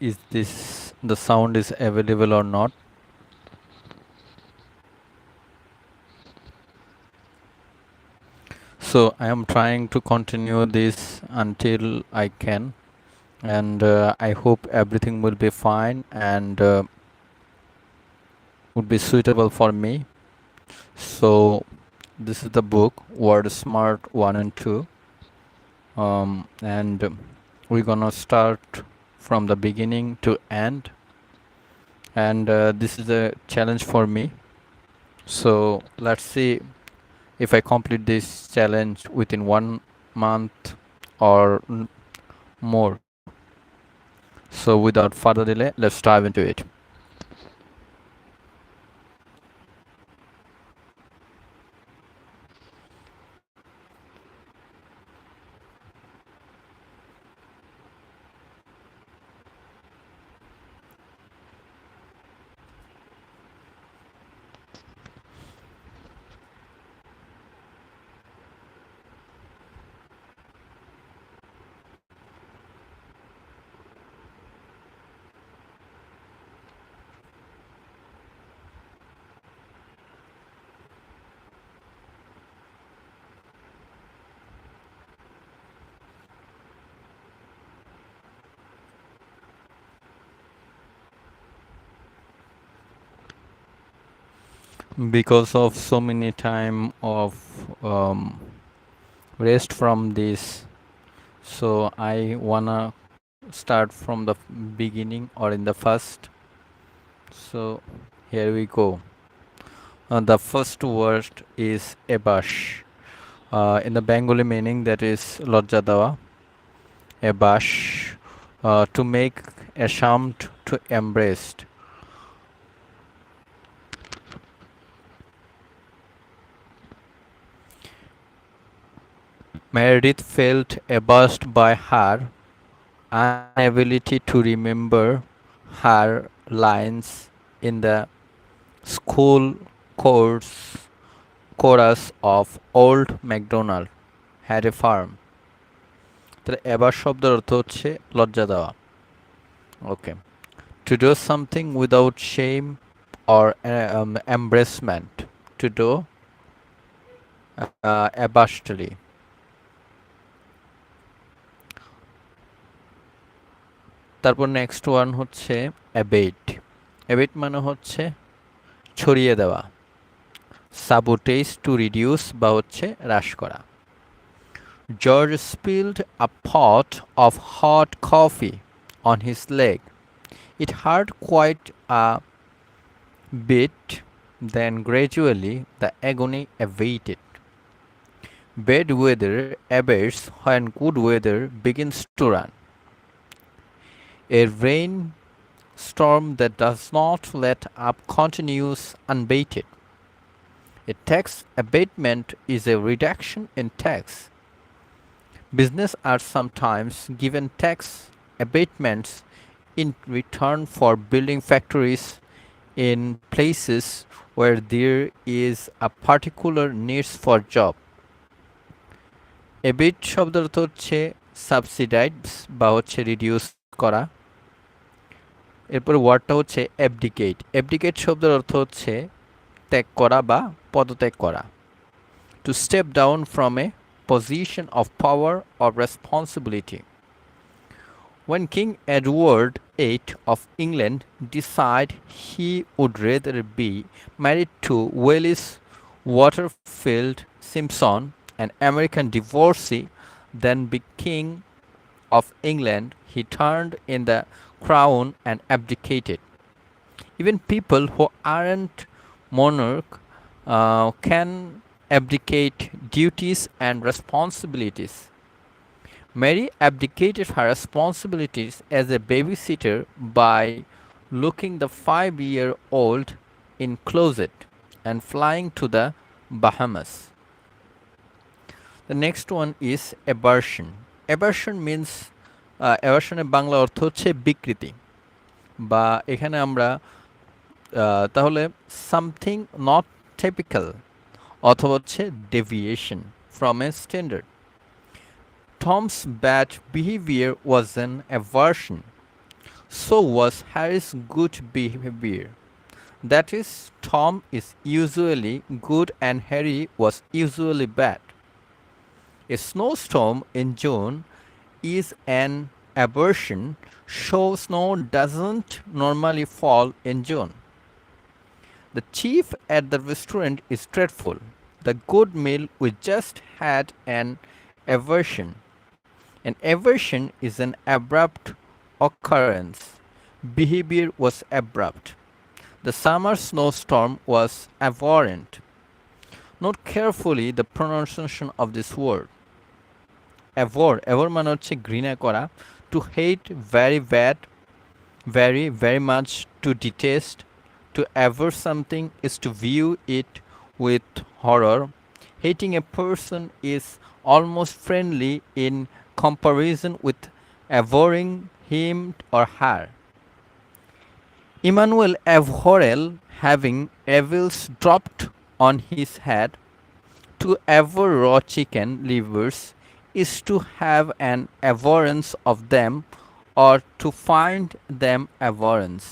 Is this the sound is available or not? So I am trying to continue this until I can, and I hope everything will be fine and would be suitable for me. So this is the book Word Smart 1 and 2, and we're gonna start from the beginning to end, and this is a challenge for me. So let's see if I complete this challenge within 1 month or more. So without further delay, let's dive into it. Because of so many time of rest from this, so I wanna start from the beginning or in the first. So here we go. The first word is ebash. In the Bengali meaning, that is lojja dewa. Ebash, to make, ashamed, to embraced. Meredith felt abashed by her inability to remember her lines in the school chorus of Old MacDonald had a farm. তাহলে এবার শব্দের অর্থ হচ্ছে লজ্জা দেওয়া। Okay, to do something without shame or embarrassment, to do abashedly. তারপর next one হচ্ছে abet. অ্যাবেট মানে হচ্ছে ছড়িয়ে দেওয়া। সাবোটেজ, টু রিডিউস বা হচ্ছে হ্রাস করা। George spilled a pot of hot coffee on his leg. It hurt quite a bit, then gradually the agony abated. Bad weather abates when good weather begins to run. A rainstorm that does not let up continues unabated. A tax abatement is a reduction in tax. Business are sometimes given tax abatements in return for building factories in places where there is a particular needs for job. Abate শব্দের অর্থ হচ্ছে subsidise বা হচ্ছে reduce করা। এরপর ওয়ার্ডটা হচ্ছে অ্যাবডিকেট। অ্যাবডিকেট শব্দের অর্থ হচ্ছে ত্যাগ করা বা পদত্যাগ করা। To step down from a position of power or responsibility. When King Edward VIII of England decided he would rather be married to Wallis Waterfield Simpson, an American divorcee, than be King of England, he turned in the crown and abdicated. Even people who aren't monarch can abdicate duties and responsibilities. Mary abdicated her responsibilities as a babysitter by locking the 5-year-old in closet and flying to the Bahamas. The next one is aberration. Aberration means aberrationের বাংলা অর্থ হচ্ছে বিকৃতি, বা এখানে আমরা তাহলে something not typical অথবা হচ্ছে deviation from a standard. Tom's bad behavior was an aversion. So was Harry's good behavior. That is, Tom is usually good and Harry was usually bad. A snowstorm in June is an aberration, so snow doesn't normally fall in June. The chief at the restaurant is dreadful. The good meal we just had an aversion. An aversion is an abrupt occurrence. Behavior was abrupt. The summer snowstorm was abhorrent. Note carefully the pronunciation of this word. Abhor মানে হচ্ছে ঘৃণা করা, to hate very bad, very much, to detest. To abhor something is to view it with horror. Hating a person is almost friendly in comparison with abhorring him or her. Emmanuel abhorrel having evils dropped on his head. To abhor raw chicken livers is to have an abhorrence of them or to find them abhorrence.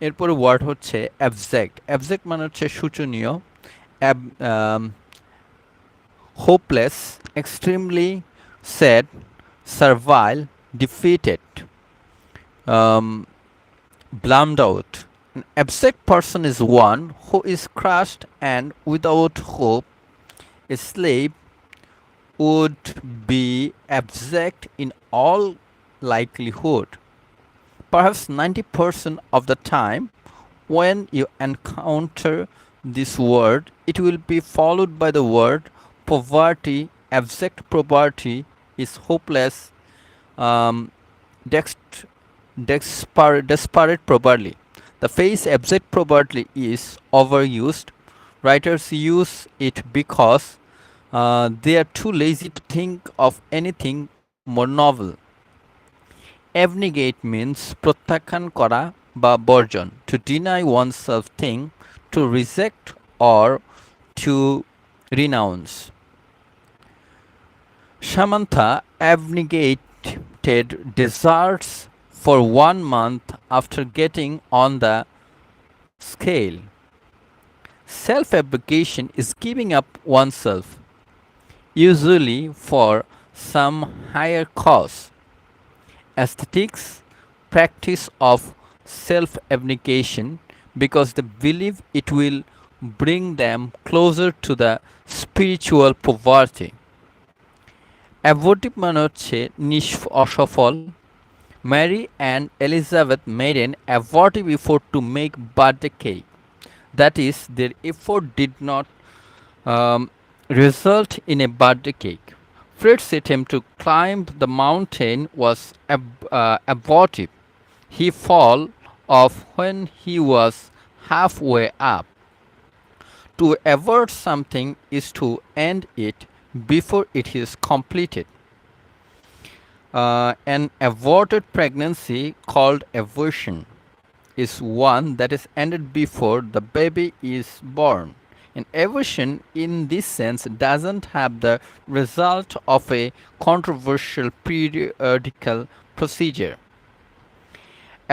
এরপরে word হচ্ছে abject. Abject মানে হচ্ছে শোচনীয়, hopeless, extremely sad, servile, defeated, blammed out. An abject person is one who is crushed and without hope. A slave would be abject in all likelihood. Perhaps 90% of the time, when you encounter this word, it will be followed by the word poverty. Abject poverty is hopeless, um, desperate poverty. The phrase abject poverty is overused. Writers use it because they are too lazy to think of anything more novel. Abnegate means প্রত্যাখ্যান করা বা বর্জন, to deny oneself thing, to reject or to renounce. Samantha abnegated desserts for 1 month after getting on the scale. Self-abnegation is giving up oneself, usually for some higher cause. Aesthetics practice of self-abnegation because they believe it will bring them closer to the spiritual poverty. Abortive মানে হচ্ছে অসফল. Mary and Elizabeth made an abortive effort to make birthday cake. That is, their effort did not um, result in a birthday cake. Fred's attempt to climb the mountain was abortive. He fell off when he was halfway up. To avert something is to end it before it is completed. An aborted pregnancy, called abortion, is one that is ended before the baby is born. An abortion in this sense doesn't have the result of a controversial periodical procedure.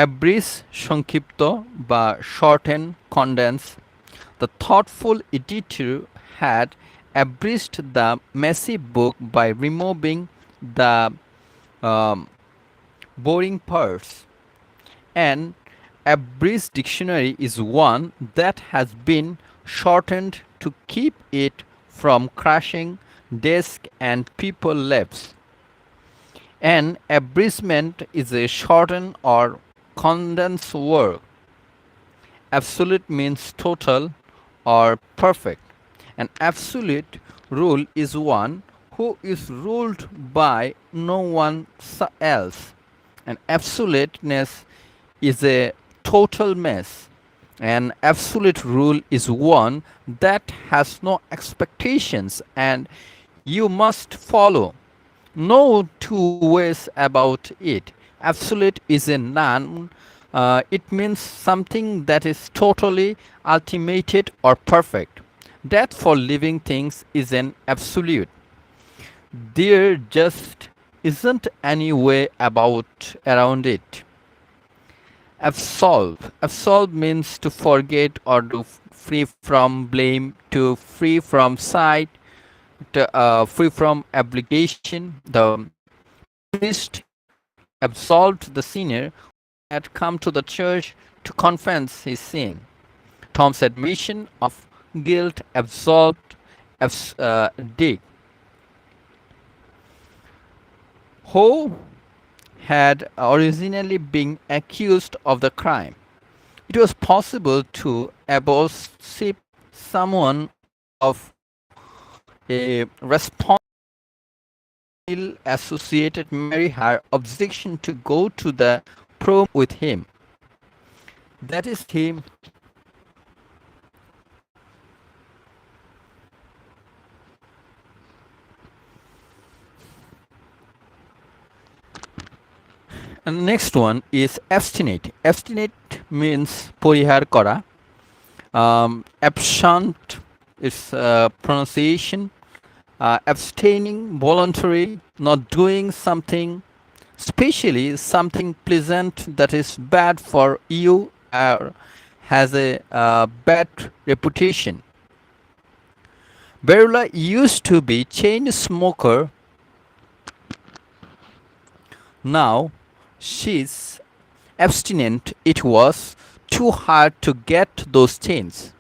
Abridge সংক্ষিপ্ত বা shorten, condense. The thoughtful editor had abridged the messy book by removing the boring parts. An abridged dictionary is one that has been shortened to keep it from crushing desk and people lips. An abridgment is a shortened or condensed work. Absolute means total or perfect. An absolute rule is one who is ruled by no one else. An absoluteness is a total mess. An absolute rule is one that has no expectations and you must follow. No two ways about it. Absolute is a noun. It means something that is totally ultimated or perfect. Death for living things is an absolute. There just isn't any way about around it. Absolve. Absolve means to forget or to free from blame, to free from sight, to, free from obligation. The priest absolved the sinner who had come to the church to confess his sin. Tom's admission of guilt absolved Dick, who had originally been accused of the crime. It was possible to absolve someone of a responsible associated marry her objection to go to the prom with him. That is him. And next one is abstinate. Abstinate means পরিহার করা. Absent is pronunciation. Abstaining, voluntary, not doing something, especially something pleasant that is bad for you or has a bad reputation. Berula used to be chain smoker. Now she's abstinent. It was too hard to get those chains.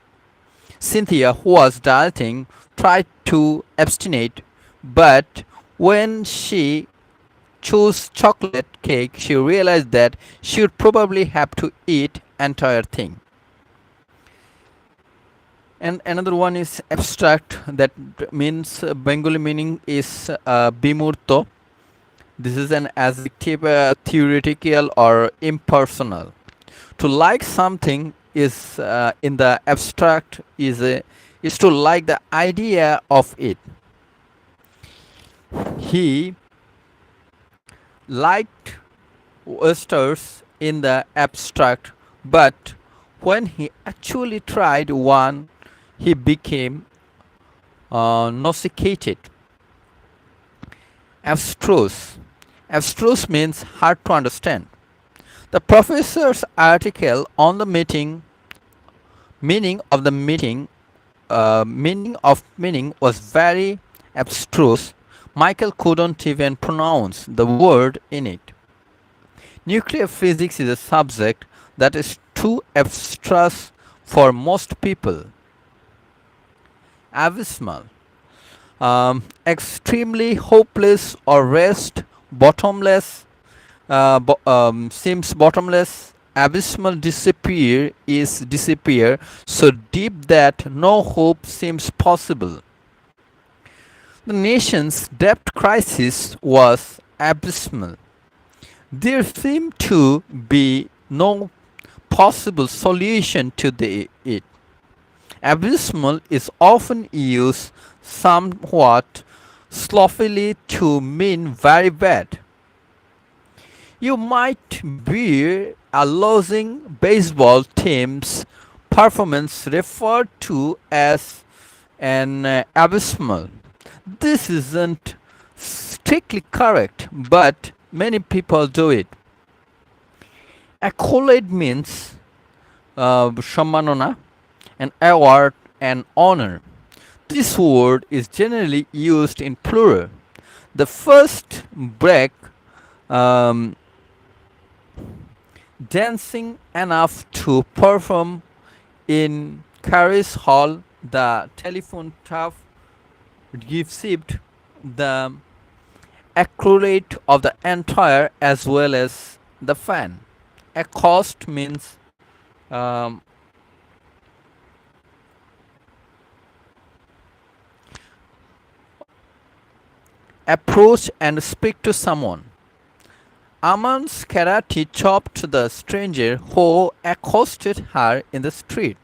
Cynthia, who was dieting, tried to abstinate, but when she chose chocolate cake, she realized that she would probably have to eat entire thing. And another one is abstract. That means Bengali meaning is bimurto. This is an adjective, theoretical or impersonal. To like something is in the abstract is to like the idea of it. He liked oysters in the abstract, but when he actually tried one, he became nauseated. Abstruse. Abstruse means hard to understand. The professor's article on the meaning was very abstruse. Michael couldn't even pronounce the word in it. Nuclear physics is a subject that is too abstruse for most people. Abysmal. Extremely hopeless or rest, bottomless, seems bottomless. Abysmal disappear so deep that no hope seems possible. The nation's debt crisis was abysmal. There seemed to be no possible solution to it. Abysmal is often used somewhat sloppily to mean very bad. You might hear a losing baseball team's performance referred to as an abysmal. This isn't strictly correct, but many people do it. Accolade means সম্মাননা, an award, an honor. This word is generally used in plural. The first break dancing enough to perform in Carriage Hall, the telephone staff received the accolade of the entire as well as the fan. Accost means approach and speak to someone. Aman's karate chopped the stranger who accosted her in the street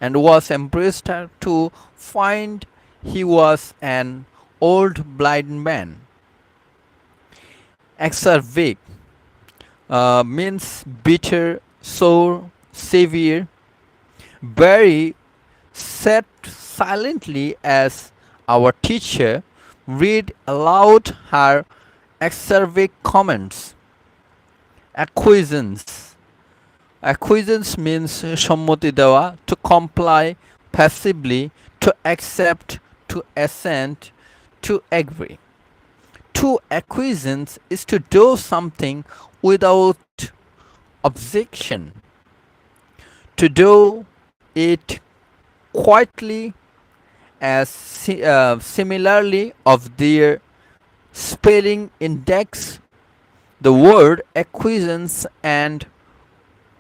and was embraced her to find he was an old blind man. Exarvic means bitter, sore, severe. Barry sat silently as our teacher read aloud her Acerbic comments. Acquiescence. Acquiescence means সম্মতি দেওয়া, to comply passively, to accept, to assent, to agree. To acquiescence is to do something without objection, to do it quietly, as similarly of their spelling index. The word acquiescence and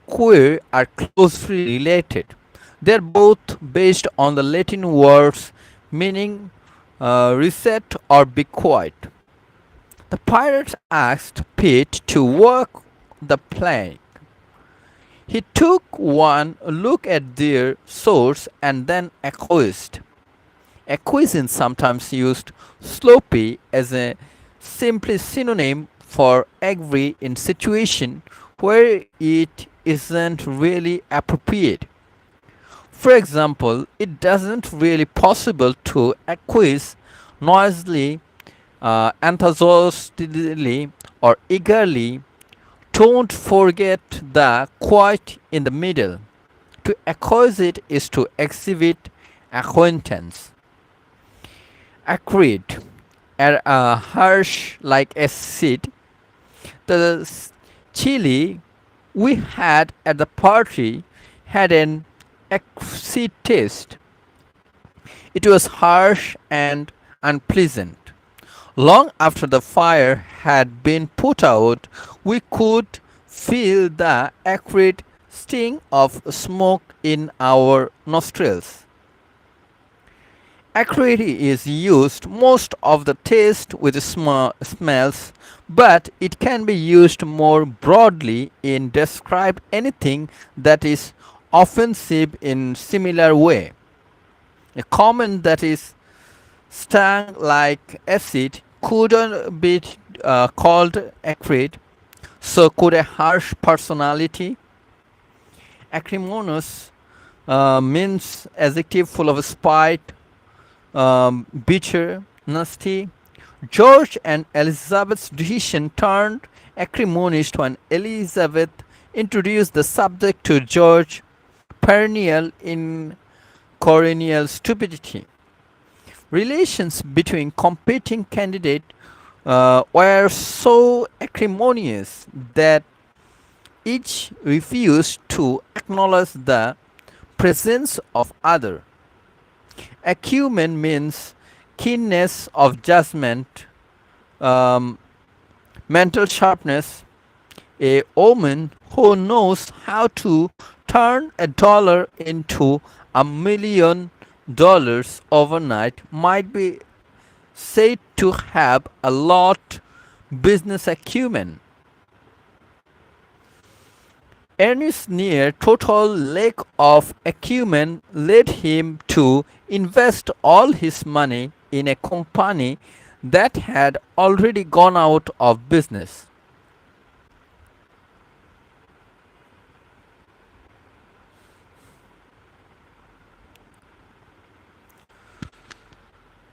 queer are closely related. They are both based on the Latin words meaning reset or be quiet. The pirates asked Pete to work the plank. He took one look at their swords and then acquiesced. Acquiescence, sometimes used sloppy as a simply synonym for agree in situation where it isn't really appropriate. For example, it doesn't really possible to acquiesce noisily, enthusiastically, or eagerly. Don't forget the quiet in the middle. To acquiesce it is to exhibit acquaintance. Acrid, harsh like acid. The chili we had at the party had an acid taste. It was harsh and unpleasant. Long after the fire had been put out, we could feel the acrid sting of smoke in our nostrils. Acridity is used most of the taste with smells, but it can be used more broadly in describe anything that is offensive in similar way. A comment that is stung like acid couldn't be called acrid, so could a harsh personality. Acrimonious means adjective full of spite, bitter, nasty. George and Elizabeth's decision turned acrimonious when Elizabeth introduced the subject to George, perennial in coronial stupidity. Relations between competing candidates were so acrimonious that each refused to acknowledge the presence of other. Acumen means keenness of judgment, um, mental sharpness. A woman who knows how to turn $1 into $1 million overnight might be said to have a lot business acumen. Ernest's near total lack of acumen led him to invest all his money in a company that had already gone out of business.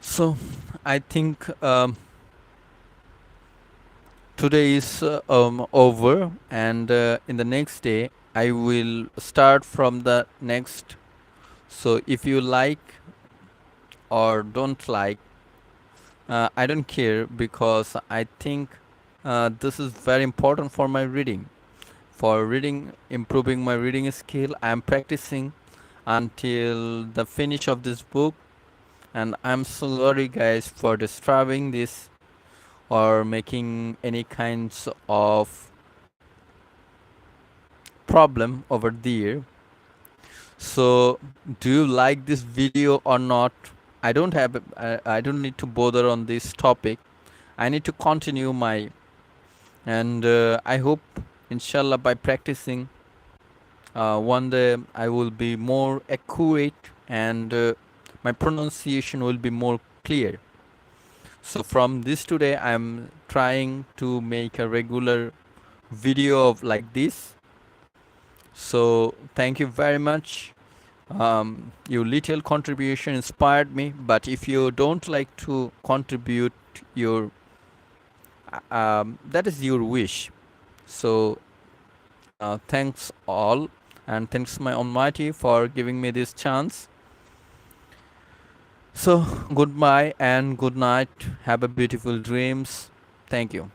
So, I think today is over, and in the next day, I will start from the next. So, if you like or don't like, I don't care, because I think this is very important for my reading. For reading, improving my reading skill, I am practicing until the finish of this book. And I'm sorry, guys, for disturbing this or making any kinds of problem over there. So, do you like this video or not? I don't need to bother on this topic. I need to continue my, and I hope, inshallah, by practicing, one day I will be more accurate, and my pronunciation will be more clear. So from this today, I'm trying to make a regular video of like this. So thank you very much. Your little contribution inspired me, but if you don't like to contribute your That is your wish. So thanks all, and thanks my Almighty for giving me this chance. So goodbye and good night. Have a beautiful dreams. Thank you.